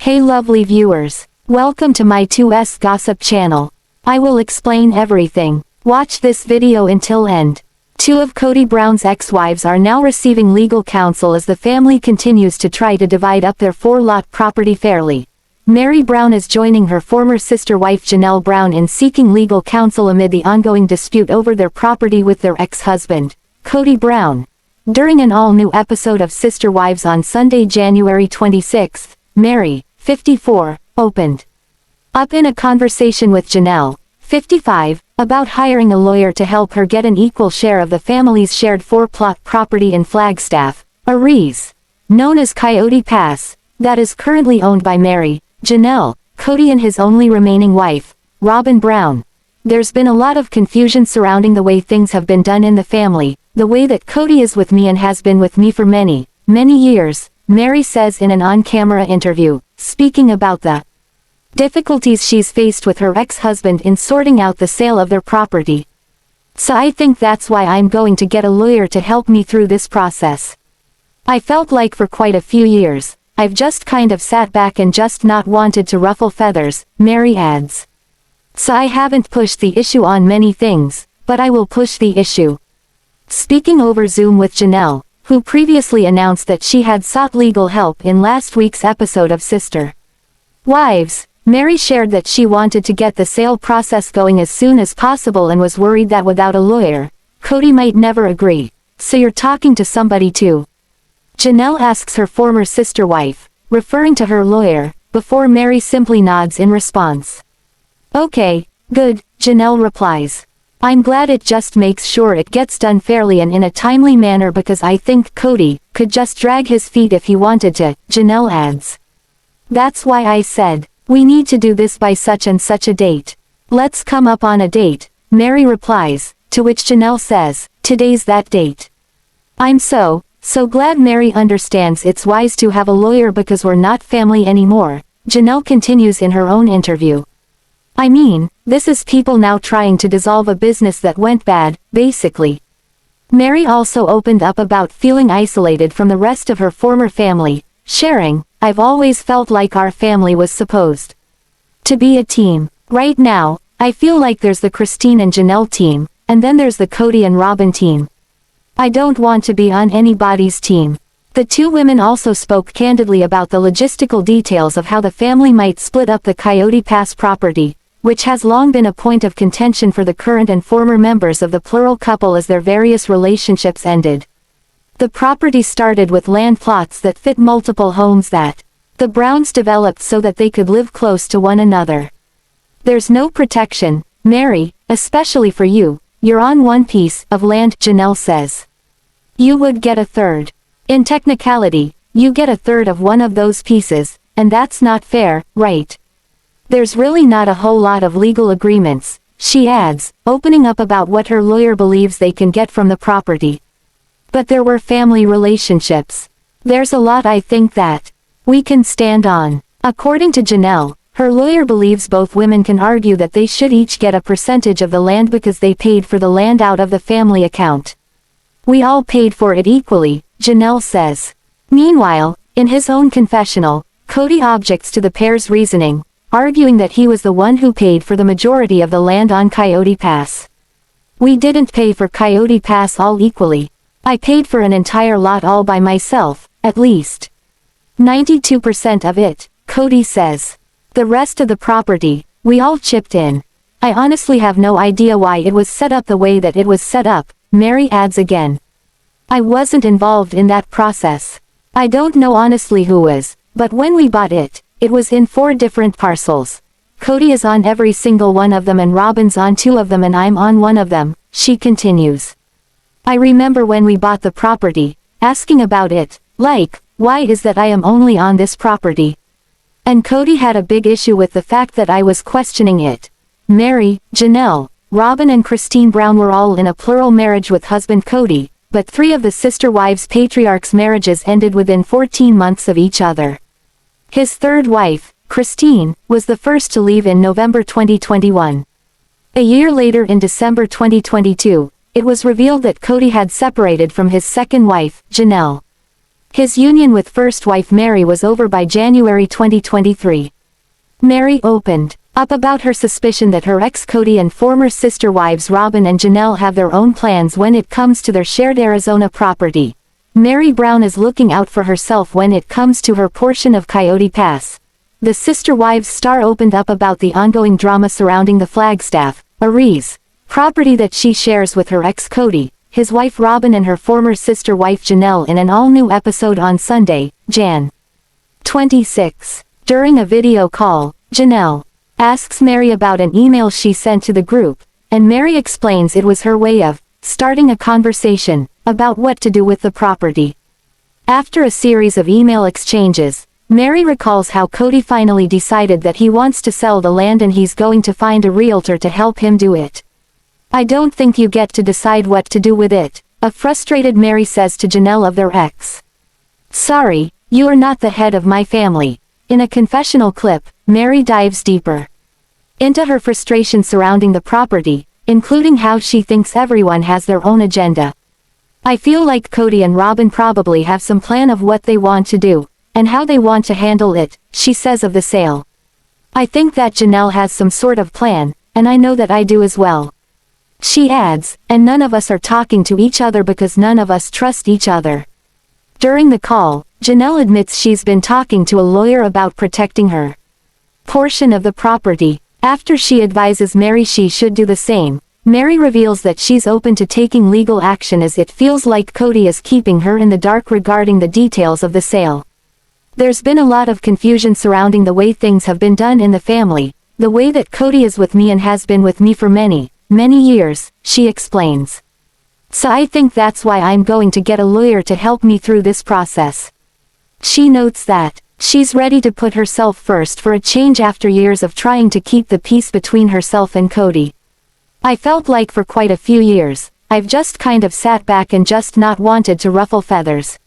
Hey lovely viewers, welcome to my 2S Gossip channel. I will explain everything. Watch this video until end. Two of Kody Brown's ex-wives are now receiving legal counsel as the family continues to try to divide up their 4-lot property fairly. Meri Brown is joining her former sister wife Janelle Brown in seeking legal counsel amid the ongoing dispute over their property with their ex-husband, Kody Brown. During an all-new episode of Sister Wives on Sunday, January 26, Meri, 54, opened up in a conversation with Janelle, 55, about hiring a lawyer to help her get an equal share of the family's shared 4-plot property in Flagstaff, Aries, known as Coyotee Pass, that is currently owned by Meri, Janelle, Kody and his only remaining wife, Robyn Brown. There's been a lot of confusion surrounding the way things have been done in the family, the way that Kody is with me and has been with me for many, many years, Meri says in an on-camera interview, speaking about the difficulties she's faced with her ex-husband in sorting out the sale of their property. So I think that's why I'm going to get a lawyer to help me through this process. I felt like for quite a few years, I've just kind of sat back and just not wanted to ruffle feathers, Meri adds. So I haven't pushed the issue on many things, but I will push the issue. Speaking over Zoom with Janelle, who previously announced that she had sought legal help in last week's episode of Sister Wives, Meri shared that she wanted to get the sale process going as soon as possible and was worried that without a lawyer, Kody might never agree. So you're talking to somebody too? Janelle asks her former sister wife, referring to her lawyer, before Meri simply nods in response. Okay, good, Janelle replies. I'm glad it just makes sure it gets done fairly and in a timely manner because I think Kody could just drag his feet if he wanted to, Janelle adds. That's why I said, we need to do this by such and such a date. Let's come up on a date, Meri replies, to which Janelle says, today's that date. I'm so glad Meri understands it's wise to have a lawyer because we're not family anymore, Janelle continues in her own interview. I mean, this is people now trying to dissolve a business that went bad, basically. Meri also opened up about feeling isolated from the rest of her former family, sharing, I've always felt like our family was supposed to be a team. Right now, I feel like there's the Christine and Janelle team, and then there's the Kody and Robyn team. I don't want to be on anybody's team. The two women also spoke candidly about the logistical details of how the family might split up the Coyotee Pass property, which has long been a point of contention for the current and former members of the plural couple as their various relationships ended. The property started with land plots that fit multiple homes that the Browns developed so that they could live close to one another. There's no protection, Meri, especially for you. You're on one piece of land, Janelle says. You would get a third. In technicality, you get a third of one of those pieces, and that's not fair, right? There's really not a whole lot of legal agreements, she adds, opening up about what her lawyer believes they can get from the property. But there were family relationships. There's a lot I think that we can stand on. According to Janelle, her lawyer believes both women can argue that they should each get a percentage of the land because they paid for the land out of the family account. We all paid for it equally, Janelle says. Meanwhile, in his own confessional, Kody objects to the pair's reasoning, arguing that he was the one who paid for the majority of the land on Coyotee Pass. We didn't pay for Coyotee Pass all equally. I paid for an entire lot all by myself, at least 92% of it, Kody says. The rest of the property, we all chipped in. I honestly have no idea why it was set up the way that it was set up, Meri adds again. I wasn't involved in that process. I don't know honestly who was, but when we bought it, it was in 4 different parcels. Kody is on every single one of them and Robyn's on 2 of them and I'm on one of them, she continues. I remember when we bought the property, asking about it, like, why is that I am only on this property? And Kody had a big issue with the fact that I was questioning it. Meri, Janelle, Robyn and Christine Brown were all in a plural marriage with husband Kody, but 3 of the sister wives' patriarchs' marriages ended within 14 months of each other. His third wife, Christine, was the first to leave in November 2021. A year later in December 2022, it was revealed that Kody had separated from his second wife, Janelle. His union with first wife Meri was over by January 2023. Meri opened up about her suspicion that her ex-Kody and former sister wives Robyn and Janelle have their own plans when it comes to their shared Arizona property. Meri Brown is looking out for herself when it comes to her portion of Coyotee Pass. The Sister Wives star opened up about the ongoing drama surrounding the Flagstaff, Aries, property that she shares with her ex-Kody, his wife Robyn and her former sister wife Janelle in an all-new episode on Sunday, Jan. 26. During a video call, Janelle asks Meri about an email she sent to the group, and Meri explains it was her way of starting a conversation about what to do with the property. After a series of email exchanges, Meri recalls how Kody finally decided that he wants to sell the land and he's going to find a realtor to help him do it. "I don't think you get to decide what to do with it," a frustrated Meri says to Janelle of their ex. "Sorry, you are not the head of my family." In a confessional clip, Meri dives deeper into her frustration surrounding the property, including how she thinks everyone has their own agenda. "I feel like Kody and Robyn probably have some plan of what they want to do, and how they want to handle it," she says of the sale. "I think that Janelle has some sort of plan, and I know that I do as well." She adds, "And none of us are talking to each other because none of us trust each other." During the call, Janelle admits she's been talking to a lawyer about protecting her portion of the property. After she advises Meri she should do the same, Meri reveals that she's open to taking legal action as it feels like Kody is keeping her in the dark regarding the details of the sale. "There's been a lot of confusion surrounding the way things have been done in the family, the way that Kody is with me and has been with me for many years," she explains. "So I think that's why I'm going to get a lawyer to help me through this process." She notes that she's ready to put herself first for a change after years of trying to keep the peace between herself and Kody. "I felt like for quite a few years, I've just kind of sat back and just not wanted to ruffle feathers.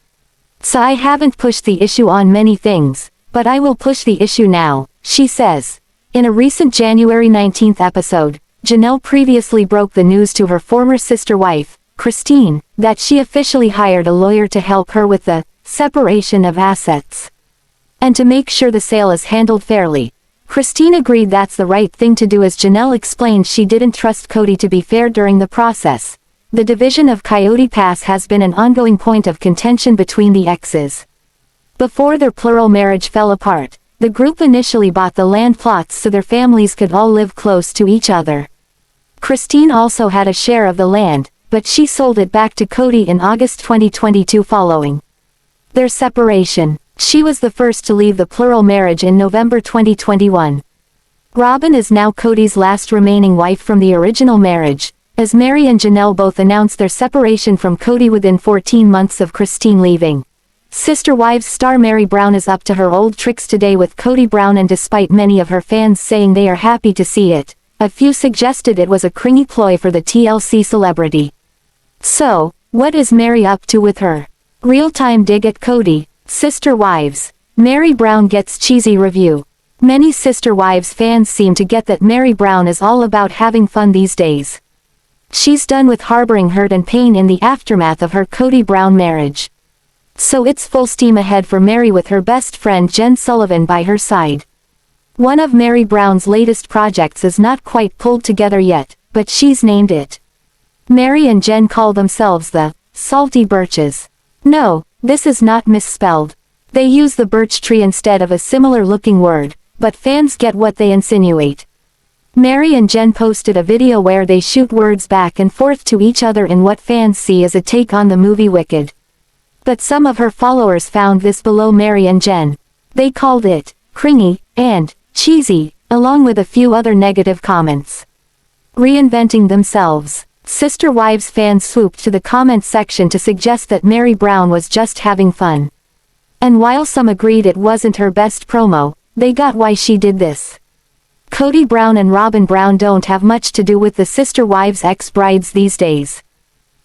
So I haven't pushed the issue on many things, but I will push the issue now," she says. In a recent January 19th episode, Janelle previously broke the news to her former sister wife, Christine, that she officially hired a lawyer to help her with the separation of assets and to make sure the sale is handled fairly. Christine agreed that's the right thing to do as Janelle explained she didn't trust Kody to be fair during the process. The division of Coyotee Pass has been an ongoing point of contention between the exes. Before their plural marriage fell apart, the group initially bought the land plots so their families could all live close to each other. Christine also had a share of the land, but she sold it back to Kody in August 2022 following their separation. She was the first to leave the plural marriage in November 2021. Robyn is now Kody's last remaining wife from the original marriage, as Meri and Janelle both announced their separation from Kody within 14 months of Christine leaving. Sister Wives star Meri Brown is up to her old tricks today with Kody Brown, and despite many of her fans saying they are happy to see it, a few suggested it was a cringy ploy for the TLC celebrity. So, what is Meri up to with her real-time dig at Kody? Sister Wives. Meri Brown gets cheesy review. Many Sister Wives fans seem to get that Meri Brown is all about having fun these days. She's done with harboring hurt and pain in the aftermath of her Kody Brown marriage. So it's full steam ahead for Meri with her best friend Jen Sullivan by her side. One of Meri Brown's latest projects is not quite pulled together yet, but she's named it. Meri and Jen call themselves the Salty Birches. No, this is not misspelled. They use the birch tree instead of a similar-looking word, but fans get what they insinuate. Meri and Jen posted a video where they shoot words back and forth to each other in what fans see as a take on the movie Wicked. But some of her followers found this below Meri and Jen. They called it cringy and cheesy, along with a few other negative comments. Reinventing themselves. Sister Wives fans swooped to the comment section to suggest that Meri Brown was just having fun. And while some agreed it wasn't her best promo, they got why she did this. Kody Brown and Robyn Brown don't have much to do with the Sister Wives ex-brides these days.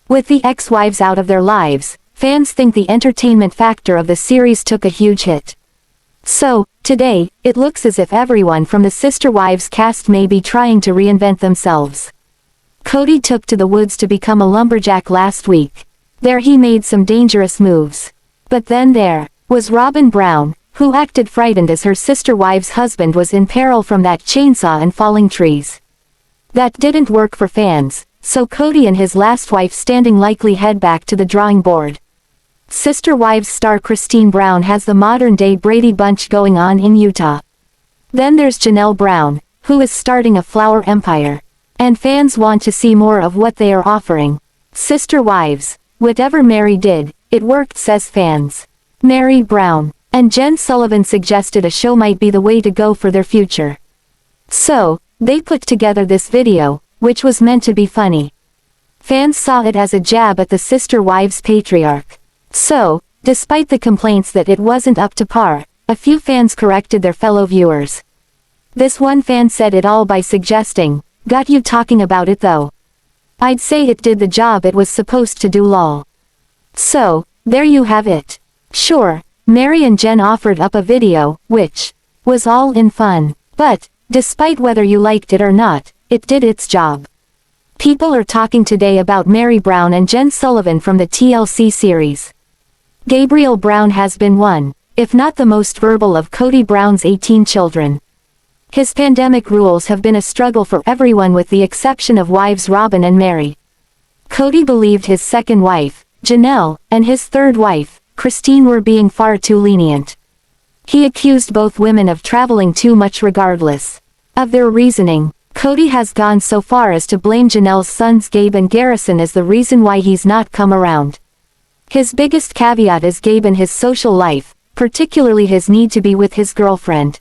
With the ex-wives out of their lives, fans think the entertainment factor of the series took a huge hit. So, today, it looks as if everyone from the Sister Wives cast may be trying to reinvent themselves. Kody took to the woods to become a lumberjack last week. There he made some dangerous moves. But then there was Robyn Brown, who acted frightened as her sister wife's husband was in peril from that chainsaw and falling trees. That didn't work for fans, so Kody and his last wife standing likely head back to the drawing board. Sister Wives star Christine Brown has the modern-day Brady Bunch going on in Utah. Then there's Janelle Brown, who is starting a flower empire. And fans want to see more of what they are offering. Sister Wives, whatever Meri did, it worked, says fans. Meri Brown and Jen Sullivan suggested a show might be the way to go for their future. So, they put together this video, which was meant to be funny. Fans saw it as a jab at the Sister Wives patriarch. So, despite the complaints that it wasn't up to par, a few fans corrected their fellow viewers. This one fan said it all by suggesting, "Got you talking about it though. I'd say it did the job it was supposed to do, lol." So, there you have it. Sure, Meri and Jen offered up a video, which was all in fun. But, despite whether you liked it or not, it did its job. People are talking today about Meri Brown and Jen Sullivan from the TLC series. Gabriel Brown has been one, if not the most verbal of Kody Brown's 18 children. His pandemic rules have been a struggle for everyone with the exception of wives Robyn and Meri. Kody believed his second wife, Janelle, and his third wife, Christine, were being far too lenient. He accused both women of traveling too much regardless of their reasoning. Kody has gone so far as to blame Janelle's sons Gabe and Garrison as the reason why he's not come around. His biggest caveat is Gabe and his social life, particularly his need to be with his girlfriend.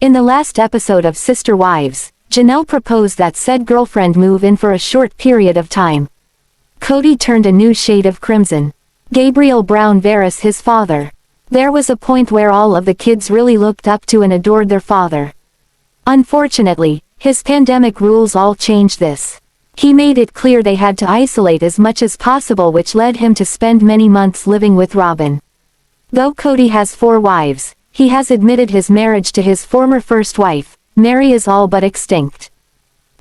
In the last episode of Sister Wives, Janelle proposed that said girlfriend move in for a short period of time. Kody turned a new shade of crimson. Gabriel Brown Varys, his father. There was a point where all of the kids really looked up to and adored their father. Unfortunately, his pandemic rules all changed this. He made it clear they had to isolate as much as possible, which led him to spend many months living with Robyn. Though Kody has 4 wives, he has admitted his marriage to his former first wife, Meri, is all but extinct.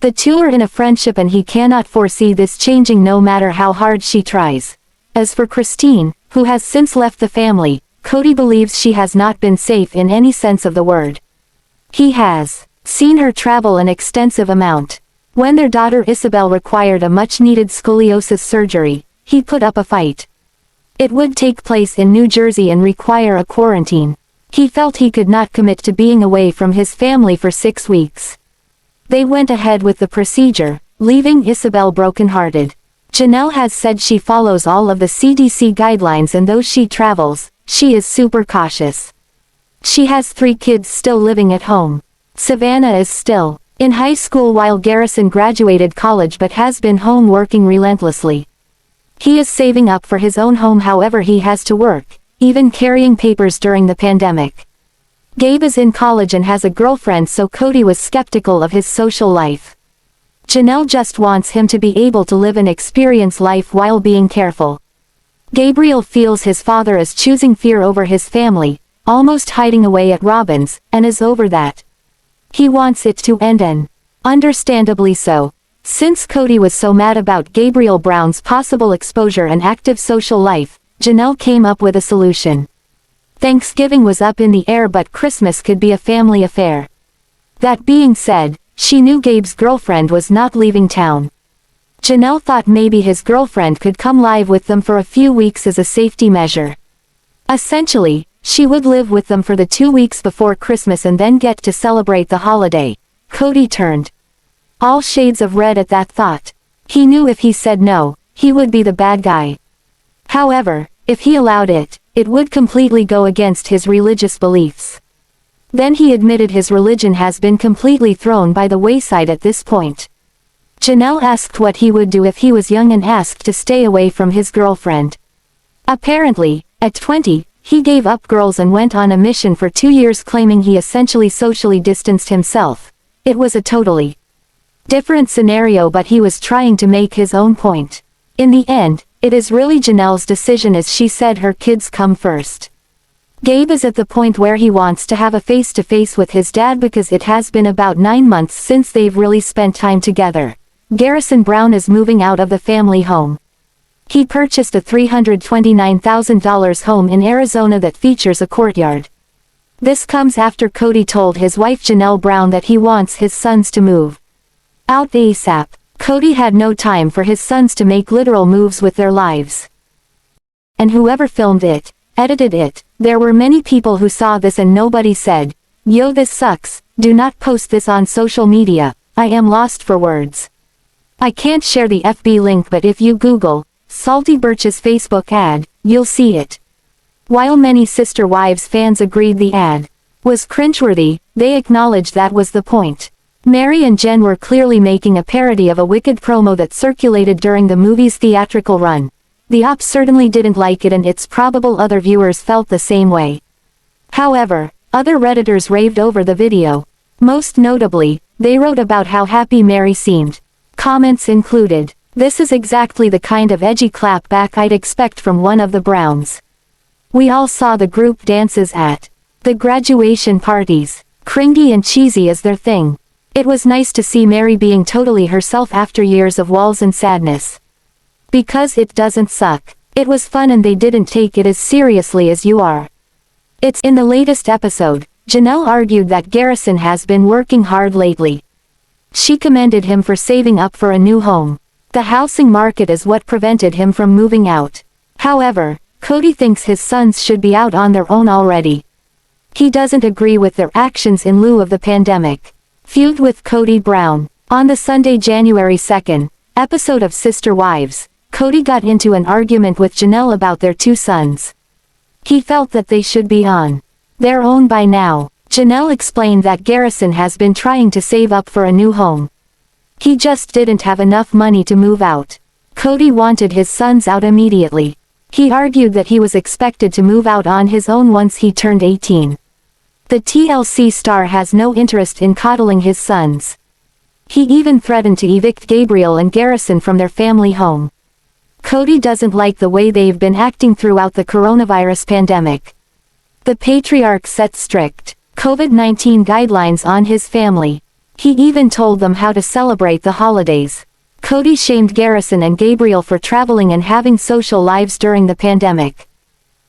The two are in a friendship and he cannot foresee this changing no matter how hard she tries. As for Christine, who has since left the family, Kody believes she has not been safe in any sense of the word. He has seen her travel an extensive amount. When their daughter Ysabel required a much-needed scoliosis surgery, he put up a fight. It would take place in New Jersey and require a quarantine. He felt he could not commit to being away from his family for 6 weeks. They went ahead with the procedure, leaving Ysabel brokenhearted. Janelle has said she follows all of the CDC guidelines and though she travels, she is super cautious. She has 3 kids still living at home. Savanah is still in high school while Garrison graduated college but has been home working relentlessly. He is saving up for his own home, however he has to work, even carrying papers during the pandemic. Gabe is in college and has a girlfriend, so Kody was skeptical of his social life. Janelle just wants him to be able to live and experience life while being careful. Gabriel feels his father is choosing fear over his family, almost hiding away at Robyn's, and is over that. He wants it to end, and understandably so. Since Kody was so mad about Gabriel Brown's possible exposure and active social life, Janelle came up with a solution. Thanksgiving was up in the air but Christmas could be a family affair. That being said, she knew Gabe's girlfriend was not leaving town. Janelle thought maybe his girlfriend could come live with them for a few weeks as a safety measure. Essentially, she would live with them for the 2 weeks before Christmas and then get to celebrate the holiday. Kody turned all shades of red at that thought. He knew if he said no, he would be the bad guy. However, if he allowed it, it would completely go against his religious beliefs. Then he admitted his religion has been completely thrown by the wayside at this point. Janelle asked what he would do if he was young and asked to stay away from his girlfriend. Apparently, at 20, he gave up girls and went on a mission for 2 years, claiming he essentially socially distanced himself. It was a totally different scenario, but he was trying to make his own point. In the end, it is really Janelle's decision, as she said her kids come first. Gabe is at the point where he wants to have a face-to-face with his dad because it has been about 9 months since they've really spent time together. Garrison Brown is moving out of the family home. He purchased a $329,000 home in Arizona that features a courtyard. This comes after Kody told his wife Janelle Brown that he wants his sons to move out ASAP. Kody had no time for his sons to make literal moves with their lives. And whoever filmed it, edited it, there were many people who saw this and nobody said, "Yo, this sucks, do not post this on social media, I am lost for words." I can't share the FB link, but if you Google Salty Birch's Facebook ad, you'll see it. While many Sister Wives fans agreed the ad was cringeworthy, they acknowledged that was the point. Meri and Jen were clearly making a parody of a wicked promo that circulated during the movie's theatrical run. The ops certainly didn't like it, and it's probable other viewers felt the same way. However, other Redditors raved over the video. Most notably, they wrote about how happy Meri seemed. Comments included, "This is exactly the kind of edgy clapback I'd expect from one of the Browns. We all saw the group dances at the graduation parties. Cringy and cheesy is their thing. It was nice to see Meri being totally herself after years of walls and sadness. Because it doesn't suck. It was fun and they didn't take it as seriously as you are." It's in the latest episode, Janelle argued that Garrison has been working hard lately. She commended him for saving up for a new home. The housing market is what prevented him from moving out. However, Kody thinks his sons should be out on their own already. He doesn't agree with their actions in lieu of the pandemic. Feud with Kody Brown. On the Sunday, January 2nd, episode of Sister Wives, Kody got into an argument with Janelle about their two sons. He felt that they should be on their own by now. Janelle explained that Garrison has been trying to save up for a new home. He just didn't have enough money to move out. Kody wanted his sons out immediately. He argued that he was expected to move out on his own once he turned 18. The TLC star has no interest in coddling his sons. He even threatened to evict Gabriel and Garrison from their family home. Kody doesn't like the way they've been acting throughout the coronavirus pandemic. The patriarch set strict COVID-19 guidelines on his family. He even told them how to celebrate the holidays. Kody shamed Garrison and Gabriel for traveling and having social lives during the pandemic.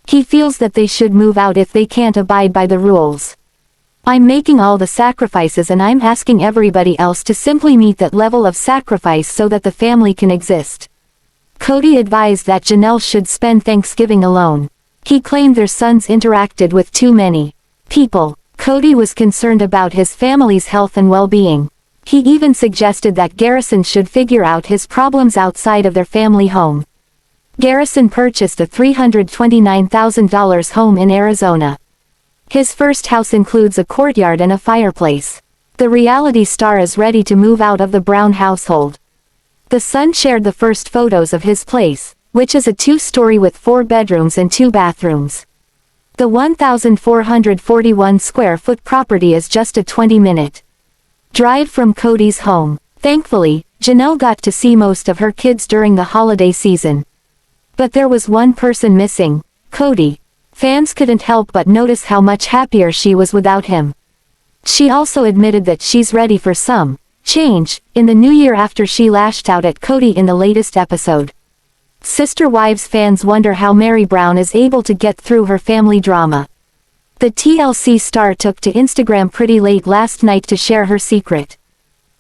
He feels that they should move out if they can't abide by the rules. "I'm making all the sacrifices and I'm asking everybody else to simply meet that level of sacrifice so that the family can exist." Kody advised that Janelle should spend Thanksgiving alone. He claimed their sons interacted with too many people. Kody was concerned about his family's health and well-being. He even suggested that Garrison should figure out his problems outside of their family home. Garrison purchased a $329,000 home in Arizona. His first house includes a courtyard and a fireplace. The reality star is ready to move out of the Brown household. The Sun shared the first photos of his place, which is a two-story with 4 bedrooms and 2 bathrooms. The 1,441 square foot property is just a 20-minute drive from Kody's home. Thankfully, Janelle got to see most of her kids during the holiday season. But there was one person missing, Kody. Fans couldn't help but notice how much happier she was without him. She also admitted that she's ready for some change in the new year after she lashed out at Kody in the latest episode. Sister Wives fans wonder how Meri Brown is able to get through her family drama. The TLC star took to Instagram pretty late last night to share her secret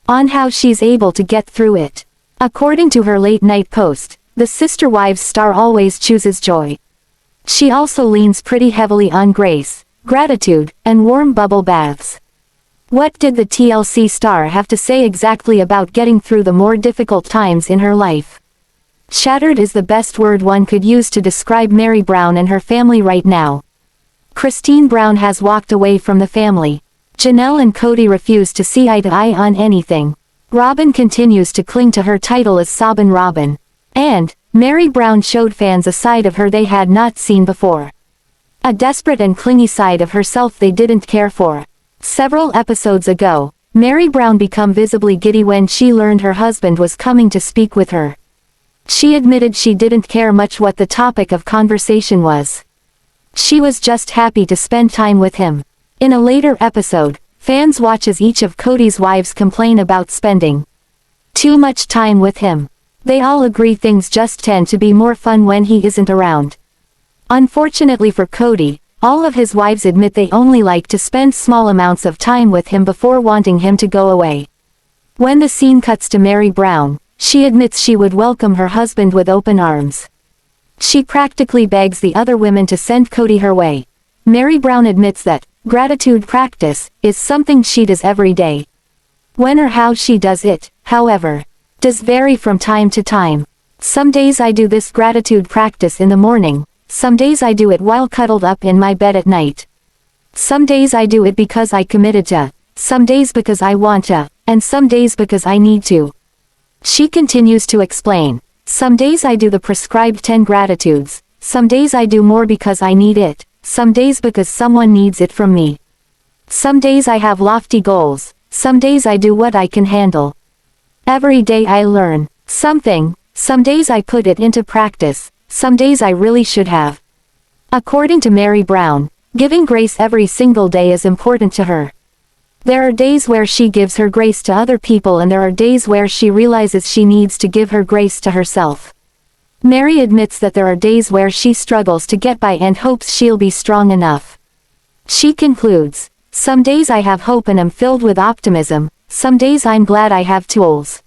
on how she's able to get through it. According to her late-night post, the Sister Wives star always chooses joy. She also leans pretty heavily on grace, gratitude, and warm bubble baths. What did the TLC star have to say exactly about getting through the more difficult times in her life? Shattered is the best word one could use to describe Meri Brown and her family right now. Christine Brown has walked away from the family. Janelle and Kody refuse to see eye to eye on anything. Robyn continues to cling to her title as Sobbin' Robyn. And Meri Brown showed fans a side of her they had not seen before. A desperate and clingy side of herself they didn't care for. Several episodes ago, Meri Brown became visibly giddy when she learned her husband was coming to speak with her. She admitted she didn't care much what the topic of conversation was. She was just happy to spend time with him. In a later episode, fans watch as each of Kody's wives complain about spending too much time with him. They all agree things just tend to be more fun when he isn't around. Unfortunately for Kody, all of his wives admit they only like to spend small amounts of time with him before wanting him to go away. When the scene cuts to Meri Brown, she admits she would welcome her husband with open arms. She practically begs the other women to send Kody her way. Meri Brown admits that gratitude practice is something she does every day. When or how she does it, however, does vary from time to time. Some days I do this gratitude practice in the morning, some days I do it while cuddled up in my bed at night. Some days I do it because I committed to, some days because I want to, and some days because I need to. She continues to explain, some days I do the prescribed 10 gratitudes, some days I do more because I need it, some days because someone needs it from me. Some days I have lofty goals, some days I do what I can handle. Every day I learn something, some days I put it into practice, some days I really should have. According to Meri Brown, giving grace every single day is important to her. There are days where she gives her grace to other people and there are days where she realizes she needs to give her grace to herself. Meri admits that there are days where she struggles to get by and hopes she'll be strong enough. She concludes, some days I have hope and am filled with optimism, some days I'm glad I have tools.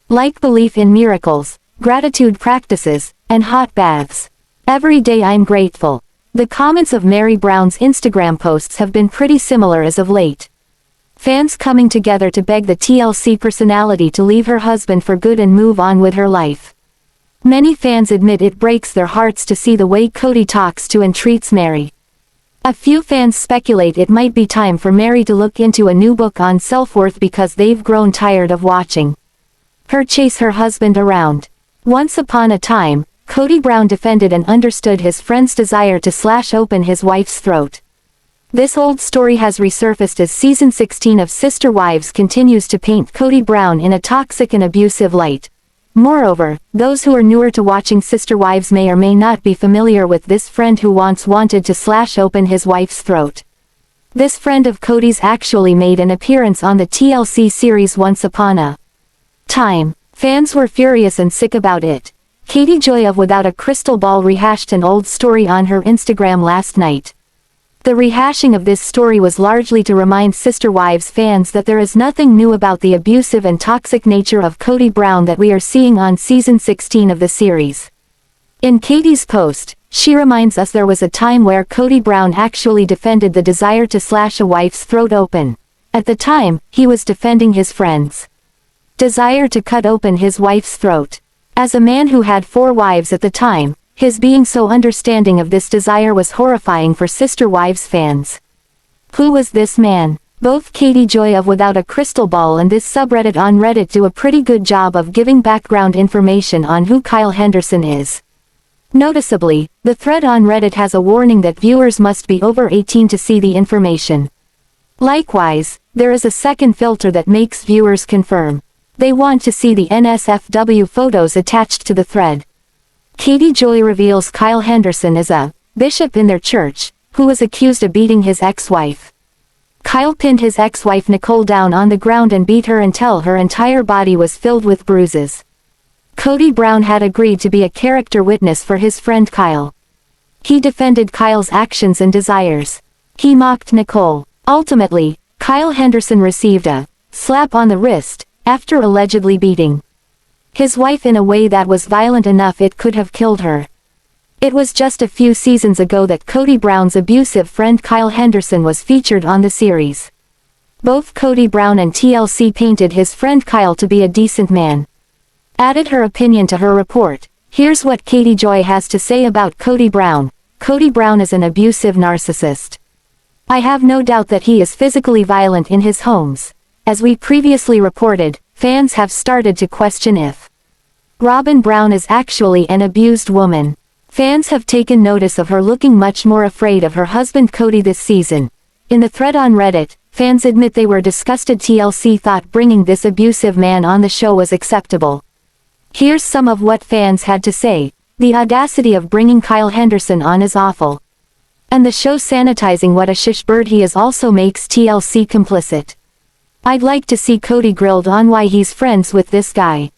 Like belief in miracles, gratitude practices, and hot baths. Every day I'm grateful. The comments of Meri Brown's Instagram posts have been pretty similar as of late. Fans coming together to beg the TLC personality to leave her husband for good and move on with her life. Many fans admit it breaks their hearts to see the way Kody talks to and treats Meri. A few fans speculate it might be time for Meri to look into a new book on self-worth because they've grown tired of watching her chase her husband around. Once upon a time, Kody Brown defended and understood his friend's desire to slash open his wife's throat. This old story has resurfaced as season 16 of Sister Wives continues to paint Kody Brown in a toxic and abusive light. Moreover, those who are newer to watching Sister Wives may or may not be familiar with this friend who once wanted to slash open his wife's throat. This friend of Kody's actually made an appearance on the TLC series Once Upon a Time. Fans were furious and sick about it. Kady Joy of Without a Crystal Ball rehashed an old story on her Instagram last night. The rehashing of this story was largely to remind Sister Wives fans that there is nothing new about the abusive and toxic nature of Kody Brown that we are seeing on season 16 of the series. In Kady's post, she reminds us there was a time where Kody Brown actually defended the desire to slash a wife's throat open. At the time, he was defending his friend's desire to cut open his wife's throat. As a man who had 4 wives at the time, his being so understanding of this desire was horrifying for Sister Wives fans. Who was this man? Both Kady Joy of Without a Crystal Ball and this subreddit on Reddit do a pretty good job of giving background information on who Kyle Henderson is. Noticeably, the thread on Reddit has a warning that viewers must be over 18 to see the information. Likewise, there is a second filter that makes viewers confirm they want to see the NSFW photos attached to the thread. Kady Joy reveals Kyle Henderson is a bishop in their church, who was accused of beating his ex-wife. Kyle pinned his ex-wife Nicole down on the ground and beat her until her entire body was filled with bruises. Kody Brown had agreed to be a character witness for his friend Kyle. He defended Kyle's actions and desires. He mocked Nicole. Ultimately, Kyle Henderson received a slap on the wrist after allegedly beating his wife in a way that was violent enough it could have killed her. It was just a few seasons ago that Kody Brown's abusive friend Kyle Henderson was featured on the series. Both Kody Brown and TLC painted his friend Kyle to be a decent man. Added her opinion to her report. Here's what Kady Joy has to say about Kody Brown. Kody Brown is an abusive narcissist. I have no doubt that he is physically violent in his homes. As we previously reported, fans have started to question if Robyn Brown is actually an abused woman. Fans have taken notice of her looking much more afraid of her husband Kody this season. In the thread on Reddit, fans admit they were disgusted TLC thought bringing this abusive man on the show was acceptable. Here's some of what fans had to say. The audacity of bringing Kyle Henderson on is awful. And the show sanitizing what a shish bird he is also makes TLC complicit. I'd like to see Kody grilled on why he's friends with this guy.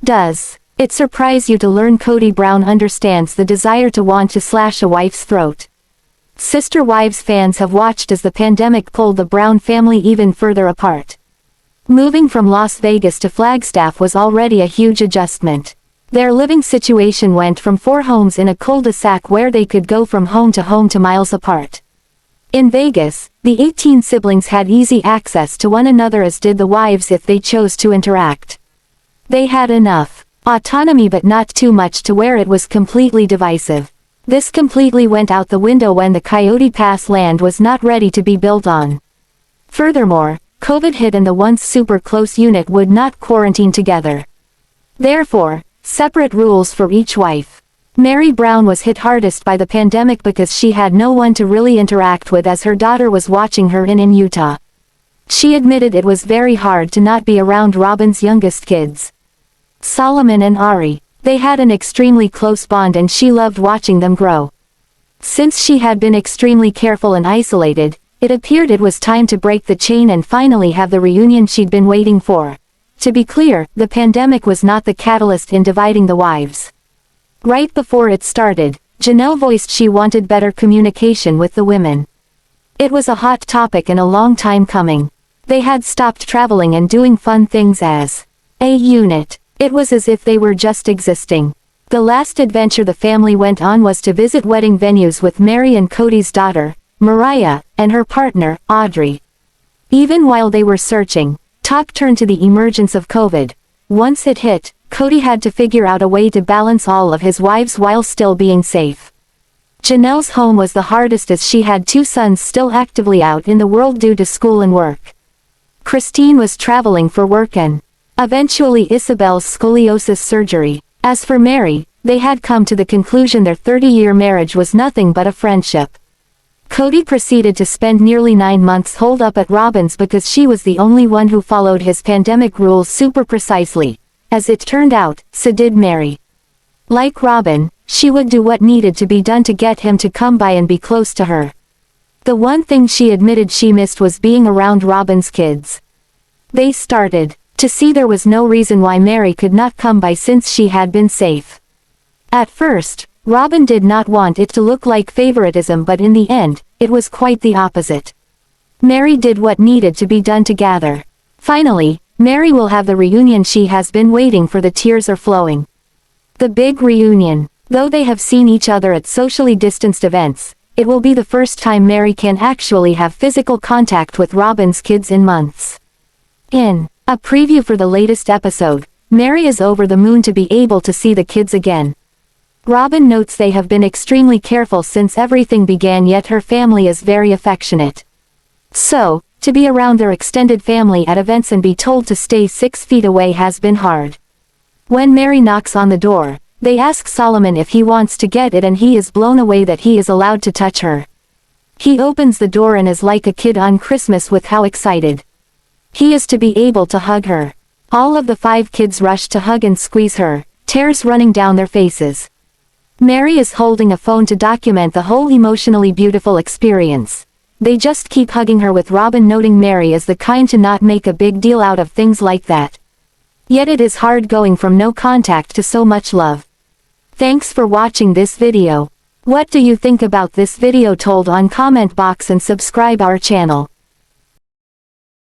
Does It surprised you to learn Kody Brown understands the desire to want to slash a wife's throat. Sister Wives fans have watched as the pandemic pulled the Brown family even further apart. Moving from Las Vegas to Flagstaff was already a huge adjustment. Their living situation went from 4 homes in a cul-de-sac where they could go from home to miles apart. In Vegas, the 18 siblings had easy access to one another, as did the wives if they chose to interact. They had enough autonomy but not too much to where it was completely divisive. This completely went out the window when the Coyotee Pass land was not ready to be built on. Furthermore, COVID hit and the once super close unit would not quarantine together. Therefore, separate rules for each wife. Meri Brown was hit hardest by the pandemic because she had no one to really interact with, as her daughter was watching her in Utah. She admitted it was very hard to not be around Robyn's youngest kids, Solomon and Ari. They had an extremely close bond and she loved watching them grow. Since she had been extremely careful and isolated, it appeared it was time to break the chain and finally have the reunion she'd been waiting for. To be clear, the pandemic was not the catalyst in dividing the wives. Right before it started, Janelle voiced she wanted better communication with the women. It was a hot topic and a long time coming. They had stopped traveling and doing fun things as a unit. It was as if they were just existing. The last adventure the family went on was to visit wedding venues with Meri and Kody's daughter, Mariah, and her partner, Audrey. Even while they were searching, talk turned to the emergence of COVID. Once it hit, Kody had to figure out a way to balance all of his wives while still being safe. Janelle's home was the hardest as she had 2 sons still actively out in the world due to school and work. Christine was traveling for work and eventually Ysabel's scoliosis surgery. As for Meri, they had come to the conclusion their 30-year marriage was nothing but a friendship. Kody proceeded to spend nearly 9 months holed up at Robyn's because she was the only one who followed his pandemic rules super precisely. As it turned out, so did Meri. Like Robyn, she would do what needed to be done to get him to come by and be close to her. The one thing she admitted she missed was being around Robyn's kids. They started to see there was no reason why Meri could not come by since she had been safe. At first, Robyn did not want it to look like favoritism, but in the end, it was quite the opposite. Meri did what needed to be done to gather. Finally, Meri will have the reunion she has been waiting for. The tears are flowing. The big reunion. Though they have seen each other at socially distanced events, it will be the first time Meri can actually have physical contact with Robyn's kids in months. In a preview for the latest episode, Meri is over the moon to be able to see the kids again. Robyn notes they have been extremely careful since everything began, yet her family is very affectionate. So, to be around their extended family at events and be told to stay 6 feet away has been hard. When Meri knocks on the door, they ask Solomon if he wants to get it and he is blown away that he is allowed to touch her. He opens the door and is like a kid on Christmas with how excited he is to be able to hug her. All of the 5 kids rush to hug and squeeze her, tears running down their faces. Meri is holding a phone to document the whole emotionally beautiful experience. They just keep hugging her, with Robyn noting Meri is the kind to not make a big deal out of things like that. Yet it is hard going from no contact to so much love. Thanks for watching this video. What do you think about this video? Told on comment box and subscribe our channel.